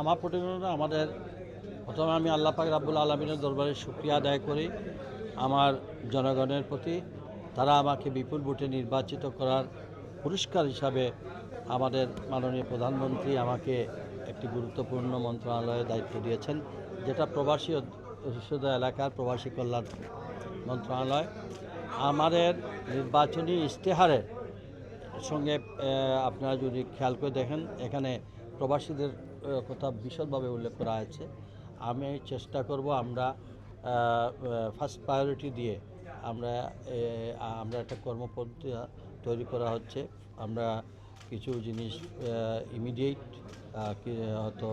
আমার প্রতিবেদনে প্রথমে আমি আল্লাহ পাক রাব্বুল আলামিনের দরবারে শুকরিয়া আদায় করি আমার জনগণের প্রতি। তারা আমাকে বিপুল ভোটে নির্বাচিত করার পুরস্কার হিসাবে আমাদের মাননীয় প্রধানমন্ত্রী আমাকে একটি গুরুত্বপূর্ণ মন্ত্রণালয়ে দায়িত্ব দিয়েছেন, যেটা প্রবাসী অধ্যুষিত এলাকার প্রবাসী কল্যাণ মন্ত্রণালয়। আমাদের নির্বাচনী ইশতেহারের সঙ্গে আপনারা যদি খেয়াল করে দেখেন, এখানে প্রবাসীদের কথা বিশদভাবে উল্লেখ করা আছে। আমি চেষ্টা করব আমরা ফার্স্ট প্রায়োরিটি দিয়ে আমরা একটা কর্মপদ্ধতি তৈরি করা হচ্ছে। আমরা কিছু জিনিস ইমিডিয়েট, হয়তো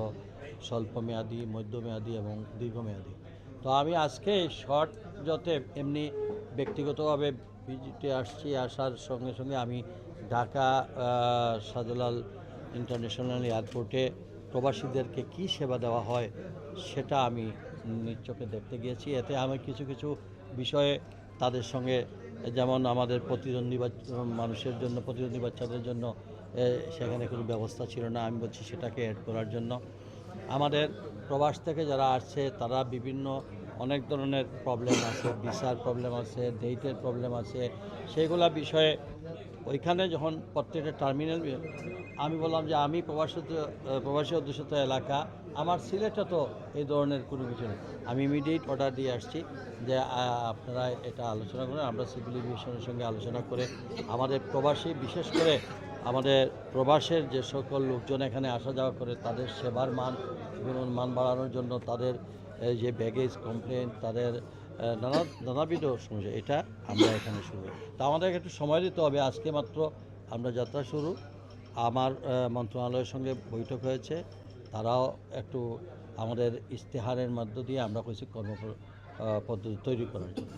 স্বল্পমেয়াদী, মধ্যমেয়াদী এবং দীর্ঘমেয়াদী। তো আমি আজকে শর্ট যাতে এমনি ব্যক্তিগতভাবে ভিজিটে আসার সঙ্গে সঙ্গে আমি ঢাকা শাহজালাল ইন্টারন্যাশনাল এয়ারপোর্টে প্রবাসীদেরকে কী সেবা দেওয়া হয় সেটা আমি নিজ চোখে দেখতে গিয়েছি। এতে আমি কিছু কিছু বিষয়ে তাদের সঙ্গে, যেমন আমাদের প্রতিদ্বন্দ্বী মানুষের জন্য, প্রতিদ্বন্দ্বী বাচ্চাদের জন্য সেখানে কোনো ব্যবস্থা ছিল না, আমি বলছি সেটাকে অ্যাড করার জন্য। আমাদের প্রবাস থেকে যারা আসছে তারা বিভিন্ন অনেক ধরনের প্রবলেম আছে, ভিসার প্রবলেম আছে, ডেটের প্রবলেম আছে, সেইগুলা বিষয়ে ওইখানে যখন প্রত্যেকটা টার্মিনাল আমি বললাম যে আমি প্রবাসী অধ্যুষিত এলাকা, আমার সিলেটে তো এই ধরনের কোনো কিছু নেই। আমি ইমিডিয়েট অর্ডার দিয়ে আসছি যে আপনারা এটা আলোচনা করেন। আমরা সিভিল এভিয়েশনের সঙ্গে আলোচনা করে আমাদের প্রবাসী, বিশেষ করে আমাদের প্রবাসের যে সকল লোকজন এখানে আসা যাওয়া করে তাদের সেবার মান বাড়ানোর জন্য, তাদের যে ব্যাগেজ কমপ্লেন, তাদের নানাবিধ সমস্যা, এটা আমরা এখানে শুরু। তা আমাদেরকে একটু সময় দিতে হবে। আজকে মাত্র আমরা যাত্রা শুরু। আমার মন্ত্রণালয়ের সঙ্গে বৈঠক হয়েছে, তারাও একটু আমাদের ইশতেহারের মধ্য দিয়ে আমরা কিছু পদ্ধতি তৈরি করার জন্য।